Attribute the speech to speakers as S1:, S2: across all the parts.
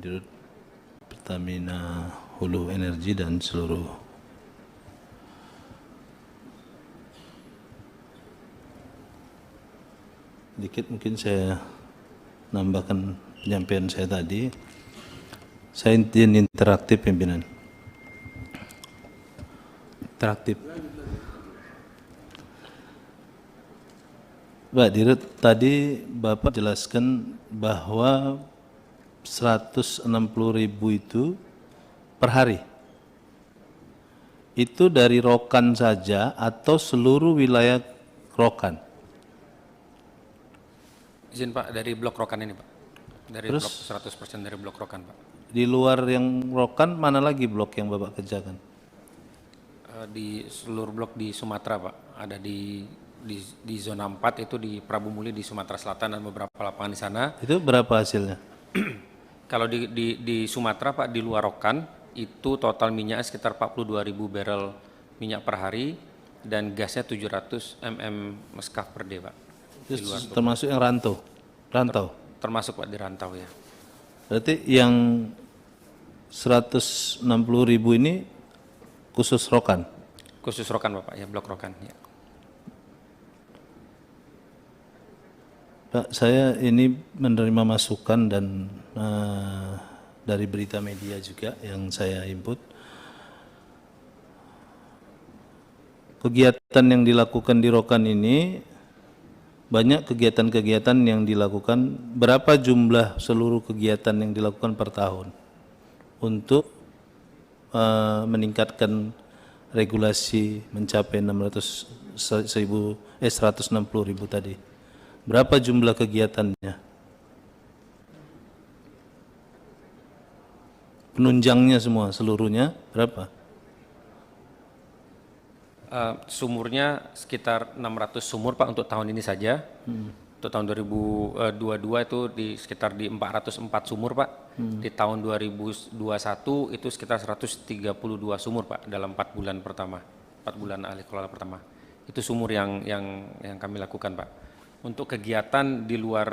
S1: Dirut Pertamina Hulu Energi dan seluruh dikit mungkin saya nambahkan penyampaian saya tadi. Saya ingin interaktif pimpinan. Interaktif. Pak Dirut, tadi Bapak jelaskan bahwa 160.000 itu per hari. Itu dari Rokan saja atau seluruh wilayah Rokan?
S2: Izin Pak, dari blok Rokan ini Pak. Dari
S1: Terus,
S2: blok 100% dari blok Rokan Pak.
S1: di luar yang Rokan, mana lagi blok yang Bapak kerjakan?
S2: Di seluruh blok di Sumatera Pak. Ada di zona 4 itu di Prabu Muli di Sumatera Selatan dan beberapa lapangan di sana.
S1: Itu berapa hasilnya?
S2: Kalau di Sumatera Pak, di luar Rokan, itu total minyak sekitar 42.000 barrel minyak per hari dan gasnya 700 mm meskaf per day Pak.
S1: Itu termasuk yang rantau? Rantau?
S2: Termasuk Pak di rantau ya.
S1: Berarti yang 160.000 ini khusus Rokan?
S2: Khusus Rokan Bapak ya, blok Rokan ya.
S1: Pak, saya ini menerima masukan dan dari berita media juga yang saya input. Kegiatan yang dilakukan di Rokan ini, banyak kegiatan-kegiatan yang dilakukan. Berapa jumlah seluruh kegiatan yang dilakukan per tahun untuk meningkatkan regulasi mencapai 160.000 tadi? Berapa jumlah kegiatannya? Penunjangnya semua, seluruhnya berapa?
S2: Sumurnya sekitar 600 sumur Pak untuk tahun ini saja. Untuk tahun 2022 itu sekitar di 404 sumur Pak. Di tahun 2021 itu sekitar 132 sumur Pak dalam 4 bulan pertama, 4 bulan alih kelola pertama. Itu sumur yang kami lakukan Pak. Untuk kegiatan di luar,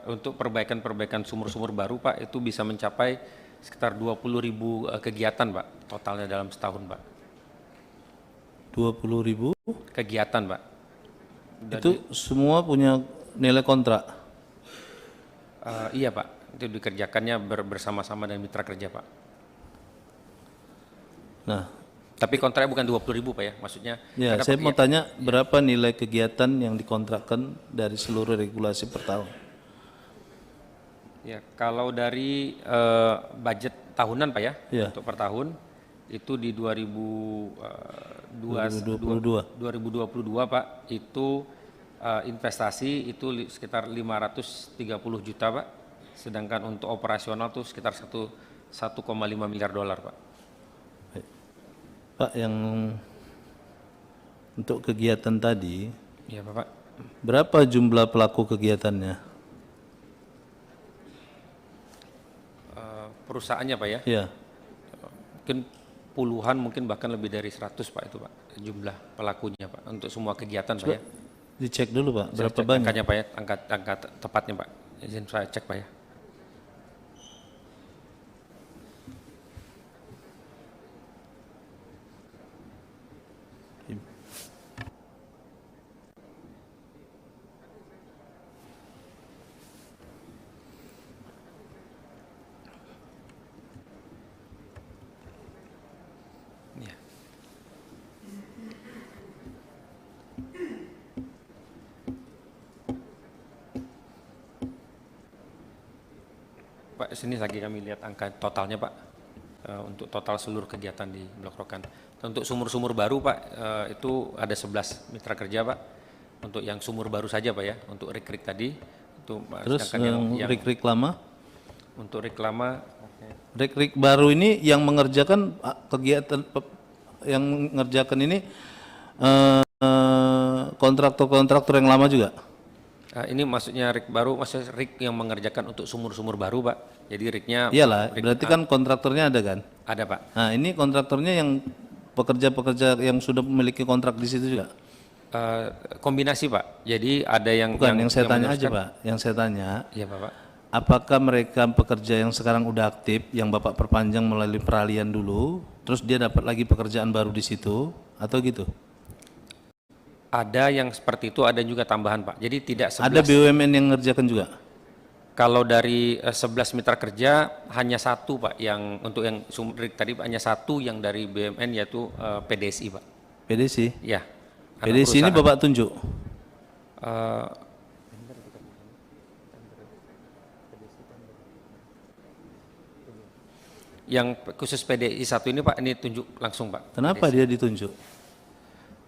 S2: untuk perbaikan sumur-sumur baru Pak, itu bisa mencapai sekitar 20.000 kegiatan Pak, totalnya dalam setahun Pak.
S1: 20.000?
S2: Kegiatan Pak.
S1: Itu semua punya nilai kontrak?
S2: Iya Pak, itu dikerjakannya bersama-sama dengan mitra kerja Pak.
S1: Nah,
S2: tapi kontraknya bukan 20.000 Pak ya, maksudnya.
S1: ya, saya mau tanya berapa nilai kegiatan yang dikontrakkan dari seluruh regulasi per tahun?
S2: Ya, kalau dari budget tahunan Pak ya,
S1: Ya.
S2: untuk per tahun itu di 2022 Pak, itu investasi itu sekitar 530 juta Pak, sedangkan untuk operasional tuh sekitar 1,5 miliar dolar Pak.
S1: Pak, yang untuk kegiatan tadi,
S2: Iya Bapak.
S1: berapa jumlah pelaku kegiatannya?
S2: Perusahaannya Pak ya?
S1: Ya,
S2: Mungkin puluhan, mungkin bahkan lebih dari 100 Pak itu Pak, jumlah pelakunya Pak, untuk semua kegiatan Pak ya.
S1: dicek dulu Pak,
S2: Saya
S1: berapa
S2: cek
S1: banyak?
S2: angkanya Pak ya, angka tepatnya Pak. Izin saya cek Pak ya. Ya. Pak, sini lagi kami lihat angka totalnya Pak, untuk total seluruh kegiatan di Blok Rokan. Untuk sumur-sumur baru Pak, itu ada 11 mitra kerja Pak, untuk yang sumur baru saja Pak ya, untuk rik-rik tadi. Itu,
S1: Terus
S2: sedangkan
S1: yang rik-rik lama?
S2: untuk rik lama,
S1: Rik-rik baru ini yang mengerjakan kegiatan, yang mengerjakan ini kontraktor-kontraktor yang lama juga?
S2: ini maksudnya rik baru, maksudnya rik yang mengerjakan untuk sumur-sumur baru Pak. Jadi riknya
S1: Iyalah, berarti kan kontraktornya ada kan?
S2: ada Pak.
S1: Nah, ini kontraktornya yang pekerja-pekerja yang sudah memiliki kontrak di situ juga?
S2: Kombinasi Pak. Jadi ada yang
S1: Bukan, yang saya tanya aja
S2: meneruskan.
S1: Pak. Yang saya tanya,
S2: Iya Bapak.
S1: apakah mereka pekerja yang sekarang udah aktif, yang Bapak perpanjang melalui peralihan dulu, terus dia dapat lagi pekerjaan baru di situ, atau gitu?
S2: Ada yang seperti itu, ada juga tambahan Pak. Jadi tidak
S1: Ada
S2: 11.
S1: BUMN yang ngerjakan juga?
S2: Kalau dari 11 mitra kerja hanya satu Pak, yang untuk yang tadi hanya satu yang dari BUMN yaitu PDSI Pak.
S1: PDSI?
S2: Ya.
S1: PDSI ini Bapak tunjuk?
S2: Eh, yang khusus PDI satu ini Pak, ini tunjuk langsung Pak.
S1: Kenapa dia ditunjuk?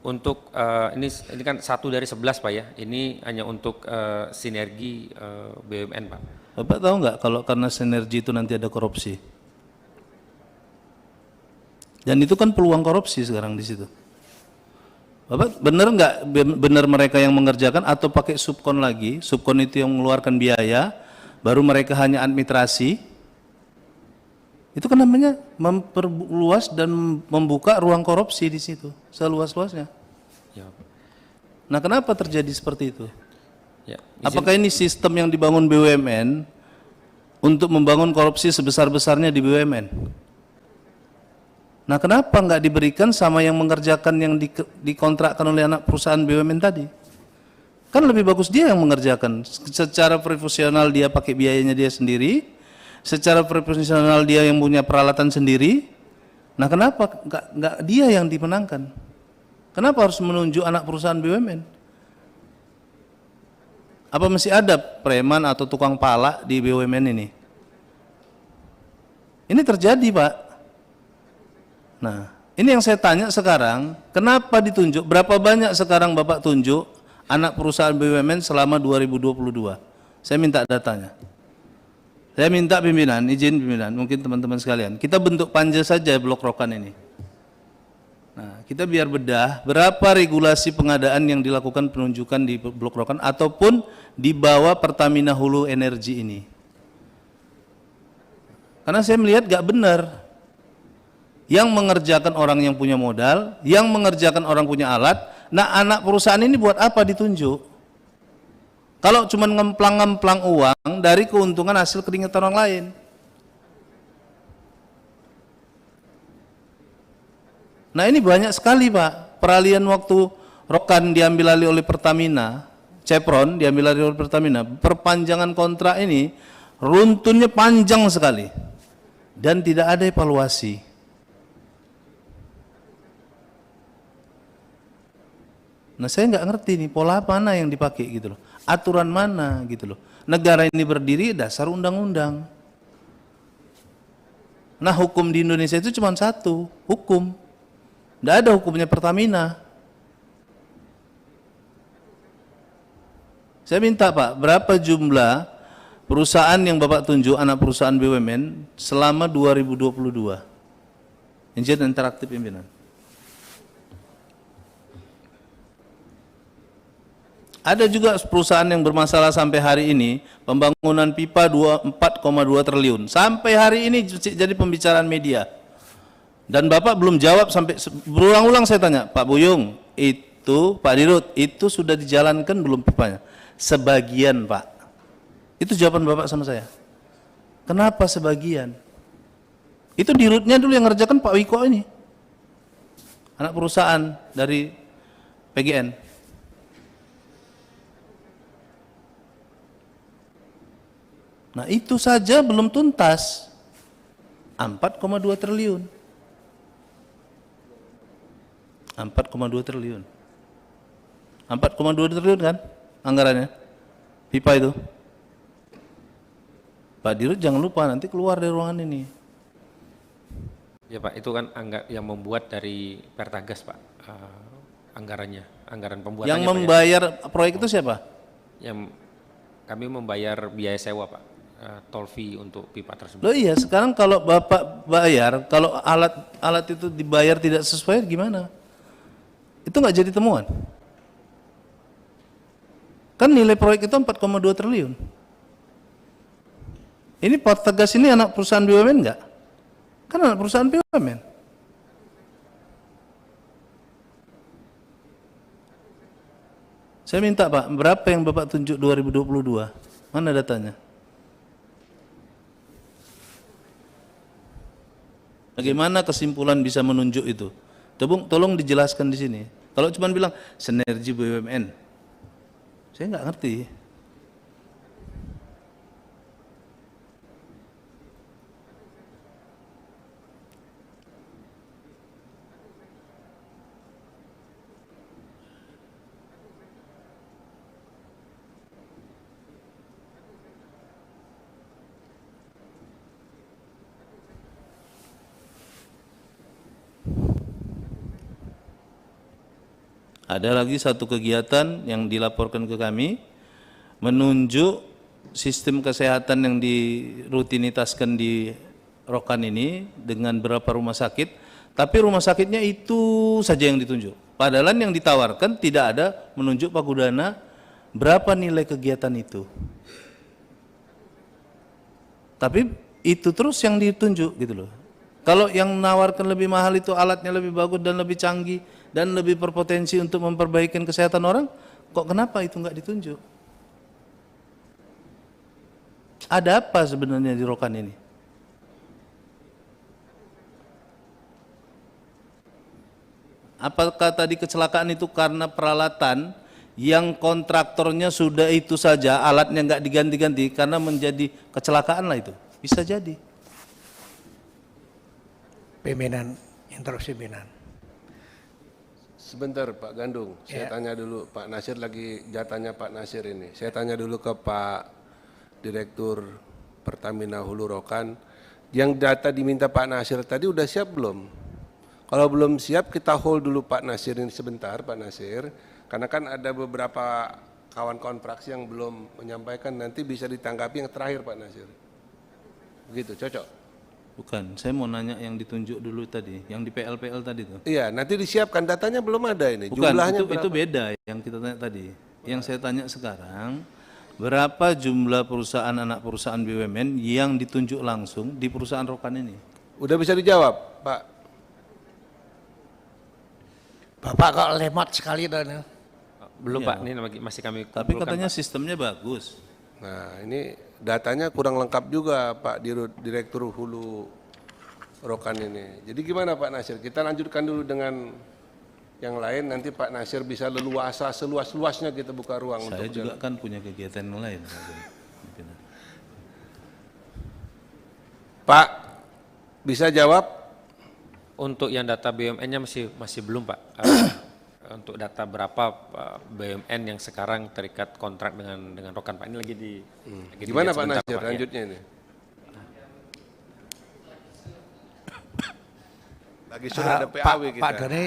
S2: Untuk ini kan satu dari 11 Pak ya. Ini hanya untuk sinergi BUMN Pak.
S1: Bapak tahu nggak kalau karena sinergi itu nanti ada korupsi? Dan itu kan peluang korupsi sekarang di situ. Bapak benar nggak benar mereka yang mengerjakan atau pakai subkon lagi? Subkon itu yang mengeluarkan biaya, baru mereka hanya administrasi. Itu kan namanya memperluas dan membuka ruang korupsi di situ seluas-luasnya.
S2: Ya.
S1: Nah, kenapa terjadi seperti itu?
S2: Ya.
S1: Apakah ini sistem yang dibangun BUMN untuk membangun korupsi sebesar-besarnya di BUMN? Nah, kenapa nggak diberikan sama yang mengerjakan yang dikontrakkan oleh anak perusahaan BUMN tadi? Kan lebih bagus dia yang mengerjakan. Secara profesional dia pakai biayanya dia sendiri, secara profesional dia yang punya peralatan sendiri. Nah, kenapa nggak dia yang dimenangkan? Kenapa harus menunjuk anak perusahaan BUMN? Apa masih ada preman atau tukang pala di BUMN ini? Ini terjadi, Pak. Nah, ini yang saya tanya sekarang, kenapa ditunjuk? Berapa banyak sekarang Bapak tunjuk anak perusahaan BUMN selama 2022? Saya minta datanya. Saya minta pimpinan, izin pimpinan, mungkin teman-teman sekalian, kita bentuk panja saja Blok Rokan ini. Nah, kita biar bedah berapa regulasi pengadaan yang dilakukan penunjukan di Blok Rokan ataupun di bawah Pertamina Hulu Energi ini. Karena saya melihat gak benar. Yang mengerjakan orang yang punya modal, yang mengerjakan orang punya alat. Nah, anak perusahaan ini buat apa ditunjuk? Kalau cuma ngemplang-ngemplang uang dari keuntungan hasil keringat orang lain. Nah, ini banyak sekali Pak, peralihan waktu Rokan diambil alih oleh Pertamina, Chevron diambil alih oleh Pertamina, perpanjangan kontrak ini runtunnya panjang sekali dan tidak ada evaluasi. Nah, saya nggak ngerti nih pola mana yang dipakai gitu loh, aturan mana gitu loh. Negara ini berdiri dasar undang-undang. Nah, hukum di Indonesia itu cuma satu, hukum. Nggak ada hukumnya Pertamina. Saya minta Pak, berapa jumlah perusahaan yang Bapak tunjuk anak perusahaan BUMN selama 2022? Izin interaktif pimpinan. Ada juga perusahaan yang bermasalah sampai hari ini, pembangunan pipa 4,2 triliun. Sampai hari ini jadi pembicaraan media. Dan Bapak belum jawab sampai berulang-ulang saya tanya, Pak Buyung, itu Pak Dirut, itu sudah dijalankan belum pipanya? Sebagian Pak. Itu jawaban Bapak sama saya. Kenapa sebagian? Itu Dirutnya dulu yang ngerjakan Pak Wiko ini. Anak perusahaan dari PGN. Nah, itu saja belum tuntas. 4,2 triliun. 4,2 triliun. 4,2 triliun kan anggarannya? Pipa itu. Pak Dirut jangan lupa nanti keluar dari ruangan ini.
S2: Ya Pak, itu kan yang membuat dari Pertagas Pak, anggarannya, anggaran pembuatannya.
S1: Yang
S2: Pak,
S1: membayar proyek itu siapa?
S2: Yang kami membayar biaya sewa Pak, tol fee untuk pipa tersebut.
S1: Loh iya, sekarang kalau Bapak bayar, kalau alat itu dibayar tidak sesuai gimana? Itu nggak jadi temuan. Kan nilai proyek itu 4,2 triliun. Ini Pertagas ini anak perusahaan BUMN enggak? Kan anak perusahaan BUMN. Saya minta Pak, berapa yang Bapak tunjuk 2022? Mana datanya? Bagaimana kesimpulan bisa menunjuk itu? Tolong dijelaskan di sini. Kalau cuma bilang sinergi BUMN, saya nggak ngerti. Ada lagi satu kegiatan yang dilaporkan ke kami, menunjuk sistem kesehatan yang dirutinitaskan di Rokan ini dengan berapa rumah sakit, tapi rumah sakitnya itu saja yang ditunjuk. Padahal yang ditawarkan tidak ada menunjuk Pakudana berapa nilai kegiatan itu. Tapi itu terus yang ditunjuk gitu loh. Kalau yang menawarkan lebih mahal itu alatnya lebih bagus dan lebih canggih dan lebih berpotensi untuk memperbaiki kesehatan orang, kok kenapa itu nggak ditunjuk? Ada apa sebenarnya di Rokan ini? Apakah tadi kecelakaan itu karena peralatan yang kontraktornya sudah itu saja, alatnya nggak diganti-ganti karena menjadi kecelakaan lah itu? Bisa jadi.
S3: Pimpinan, interupsi pimpinan.
S4: Sebentar Pak Gandung, saya tanya dulu, Pak Nasir lagi jatahnya Pak Nasir ini. Saya tanya dulu ke Pak Direktur Pertamina Hulu Rokan, yang data diminta Pak Nasir tadi udah siap belum? Kalau belum siap kita hold dulu Pak Nasir ini sebentar Pak Nasir, karena kan ada beberapa kawan-kawan fraksi yang belum menyampaikan, nanti bisa ditanggapi yang terakhir Pak Nasir. Begitu, cocok?
S1: Bukan, saya mau nanya yang ditunjuk dulu tadi, yang di PLPL tadi tuh.
S4: Iya, nanti disiapkan, datanya belum ada ini.
S1: Bukan,
S4: Jumlahnya
S1: itu beda yang kita tanya tadi. Yang saya tanya sekarang, berapa jumlah perusahaan anak perusahaan BUMN yang ditunjuk langsung di perusahaan Rokan ini?
S4: Udah bisa dijawab, Pak?
S3: Bapak kok lemot sekali tuh.
S2: Belum Pak, ini masih kami
S1: Tapi
S2: kumpulkan,
S1: katanya
S2: Pak.
S1: sistemnya bagus.
S4: Nah, ini datanya kurang lengkap juga Pak Direktur Hulu Rokan ini. Jadi gimana Pak Nasir? Kita lanjutkan dulu dengan yang lain, nanti Pak Nasir bisa leluasa seluas-luasnya kita buka ruang
S1: Saya
S4: untuk
S1: juga kan punya kegiatan yang lain.
S4: Pak, bisa jawab?
S2: Untuk yang data BUMN-nya masih belum Pak. Untuk data berapa BUMN yang sekarang terikat kontrak dengan Rokan Pak, ini lagi lagi
S4: Gimana
S2: dilihat
S4: Pak
S2: sebentar,
S4: Nasir
S2: Pak, ya.
S4: lanjutnya ini? Lagi sudah ada PAW kita.
S3: Pak Doni,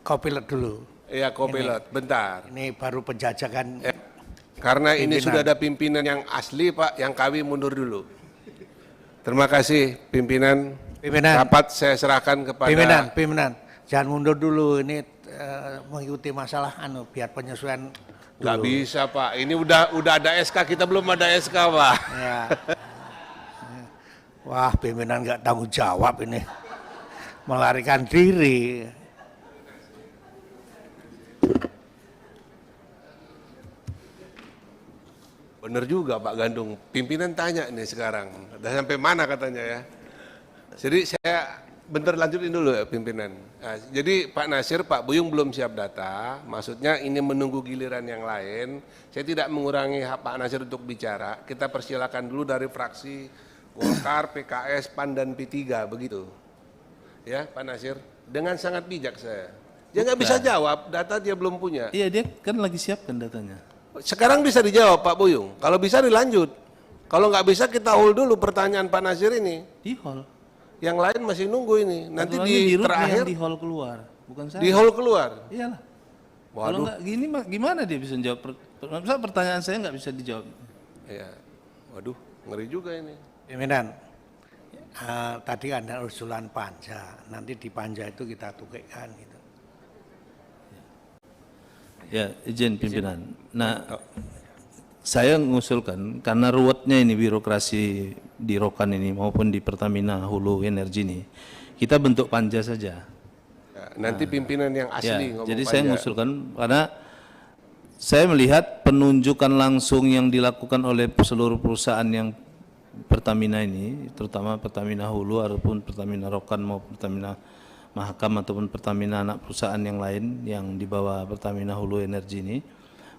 S3: kopilot dulu.
S4: Iya, kopilot, bentar.
S3: Ini baru penjajakan.
S4: Karena ini
S3: Pimpinan.
S4: sudah ada pimpinan yang asli Pak, yang kami mundur dulu. Terima kasih pimpinan.
S3: Pimpinan.
S4: Rapat saya serahkan kepada
S3: Pimpinan. Jangan mundur dulu, ini mengikuti masalah biar penyesuaian.
S4: Nggak bisa Pak, ini udah ada SK, kita belum ada SK Pak.
S3: Ya. Wah, pimpinan nggak tanggung jawab ini, melarikan diri.
S4: Bener juga Pak Gandung, pimpinan tanya nih sekarang, udah sampai mana katanya ya. Jadi saya bentar lanjutin dulu ya pimpinan. Nah, jadi Pak Nasir, Pak Buyung belum siap data, maksudnya ini menunggu giliran yang lain. Saya tidak mengurangi hak Pak Nasir untuk bicara, kita persilakan dulu dari fraksi Golkar, PKS, PAN, dan P3, begitu. Ya Pak Nasir, dengan sangat bijak saya. Dia nggak bisa jawab, data dia belum punya.
S1: Iya, dia kan lagi siapkan datanya.
S4: Sekarang bisa dijawab Pak Buyung, kalau bisa dilanjut. Kalau nggak bisa kita hold dulu pertanyaan Pak Nasir ini.
S1: Di hall.
S4: Yang lain masih nunggu ini. Nanti
S1: Aturannya
S4: di
S1: Dirut
S4: terakhir
S1: yang di hall keluar, bukan saya.
S4: di hall keluar.
S1: Iyalah. Kalau
S4: Waduh.
S1: nggak gini gimana dia bisa jawab? Masa pertanyaan saya nggak bisa dijawab?
S4: Ya, waduh, ngeri juga ini.
S3: Pimpinan, tadi ada usulan panja, nanti di panja itu kita tukikkan gitu.
S1: Ya, izin pimpinan. Nah, saya mengusulkan karena ruwetnya ini birokrasi di Rokan ini maupun di Pertamina Hulu Energi ini, kita bentuk panja saja.
S4: Ya, nanti pimpinan yang
S1: Ya,
S4: asli ngomong
S1: jadi saya
S4: panja.
S1: mengusulkan karena saya melihat penunjukan langsung yang dilakukan oleh seluruh perusahaan yang Pertamina ini, terutama Pertamina Hulu ataupun Pertamina Rokan maupun Pertamina Mahakam ataupun Pertamina anak perusahaan yang lain yang di bawah Pertamina Hulu Energi ini,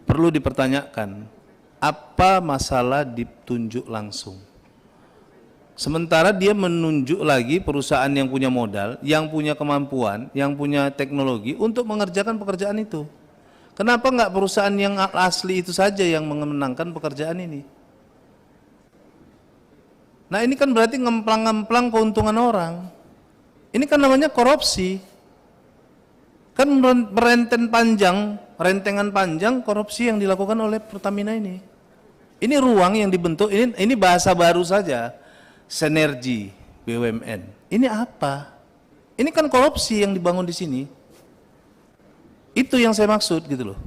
S1: perlu dipertanyakan apa masalah ditunjuk langsung. Sementara dia menunjuk lagi perusahaan yang punya modal, yang punya kemampuan, yang punya teknologi untuk mengerjakan pekerjaan itu. Kenapa enggak perusahaan yang asli itu saja yang memenangkan pekerjaan ini? Nah ini kan berarti ngemplang-ngemplang keuntungan orang. Ini kan namanya korupsi. Kan rentengan panjang korupsi yang dilakukan oleh Pertamina ini. Ini ruang yang dibentuk, ini bahasa baru saja. Sinergi BUMN. Ini apa? Ini kan korupsi yang dibangun di sini. Itu yang saya maksud gitu loh.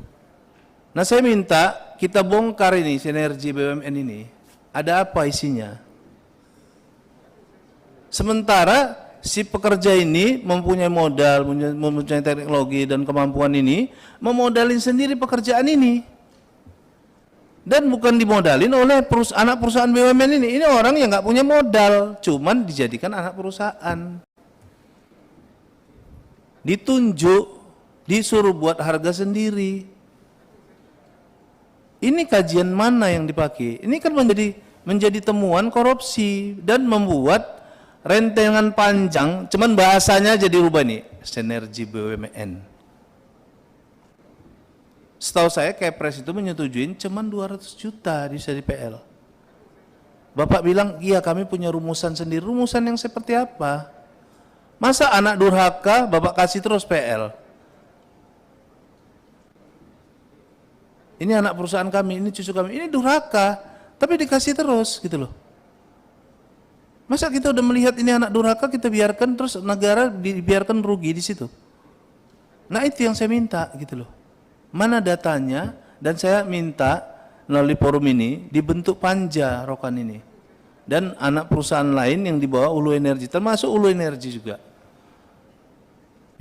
S1: Nah saya minta kita bongkar ini sinergi BUMN ini. Ada apa isinya? Sementara si pekerja ini mempunyai modal, mempunyai teknologi dan kemampuan ini, memodalin sendiri pekerjaan ini. Dan bukan dimodalin oleh anak perusahaan BUMN ini. Ini orang yang nggak punya modal, cuman dijadikan anak perusahaan. Ditunjuk, disuruh buat harga sendiri. Ini kajian mana yang dipakai? Ini kan menjadi temuan korupsi dan membuat rentengan panjang, cuman bahasanya jadi rubah nih, sinergi BUMN. Setahu saya Kepres itu menyetujuin cuman 200 juta bisa di PL. Bapak bilang, iya kami punya rumusan sendiri. Rumusan yang seperti apa? Masa anak durhaka Bapak kasih terus PL? Ini anak perusahaan kami, ini cucu kami, ini durhaka, tapi dikasih terus gitu loh. Masa kita udah melihat ini anak durhaka kita biarkan terus negara dibiarkan rugi di situ? Nah itu yang saya minta gitu loh. Mana datanya? Dan saya minta melalui forum ini dibentuk panja Rokan ini dan anak perusahaan lain yang di bawah Hulu Energi, termasuk Hulu Energi juga.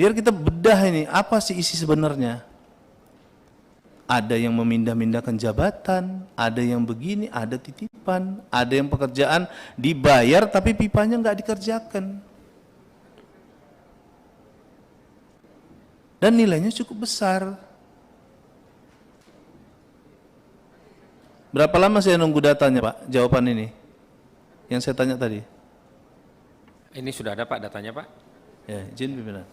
S1: Biar kita bedah ini apa sih isi sebenarnya. Ada yang memindah-mindahkan jabatan, ada yang begini, ada titipan, ada yang pekerjaan dibayar tapi pipanya nggak dikerjakan. Dan nilainya cukup besar. Berapa lama saya nunggu datanya Pak, jawaban ini? Yang saya tanya tadi.
S2: Ini sudah ada Pak datanya Pak.
S1: Ya, izin pimpinan.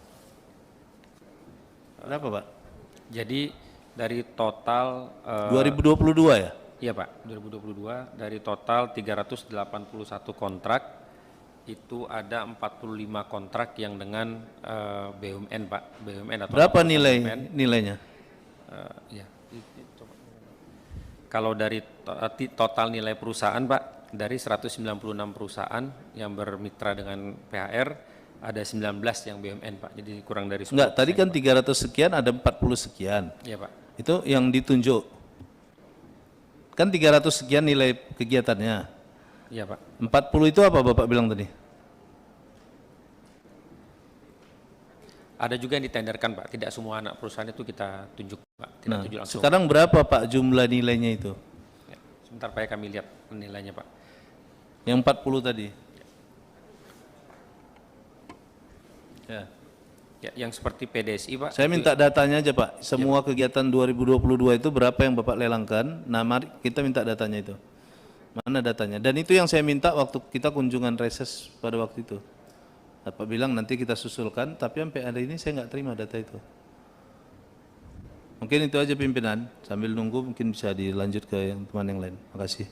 S1: Berapa Pak?
S2: Jadi dari total
S1: 2022 ya?
S2: Iya Pak, 2022 dari total 381 kontrak itu ada 45 kontrak yang dengan BUMN Pak, BUMN atau
S1: berapa
S2: BUMN.
S1: nilainya?
S2: Ya. Kalau dari total nilai perusahaan Pak, dari 196 perusahaan yang bermitra dengan PHR, ada 19 yang BUMN Pak, jadi kurang dari 10%.
S1: Enggak, tadi kan
S2: Pak.
S1: 300 sekian ada 40 sekian.
S2: Iya Pak.
S1: Itu yang ditunjuk. Kan 300 sekian nilai kegiatannya.
S2: Iya Pak.
S1: 40 itu apa Bapak bilang tadi?
S2: Ada juga yang ditenderkan Pak, tidak semua anak perusahaan itu kita tunjuk Pak, tidak
S1: Nah,
S2: tunjuk langsung.
S1: sekarang berapa Pak jumlah nilainya itu?
S2: Ya, sebentar Pak, kami lihat nilainya Pak.
S1: Yang 40 tadi? Ya.
S2: Ya, yang seperti PDSI Pak.
S1: Saya minta datanya aja Pak, semua kegiatan 2022 itu berapa yang Bapak lelangkan, nah mari kita minta datanya itu. Mana datanya? Dan itu yang saya minta waktu kita kunjungan reses pada waktu itu. Bapak bilang nanti kita susulkan, tapi sampai hari ini saya nggak terima data itu. Mungkin itu aja pimpinan, sambil nunggu mungkin bisa dilanjut ke yang teman yang lain. Terima kasih.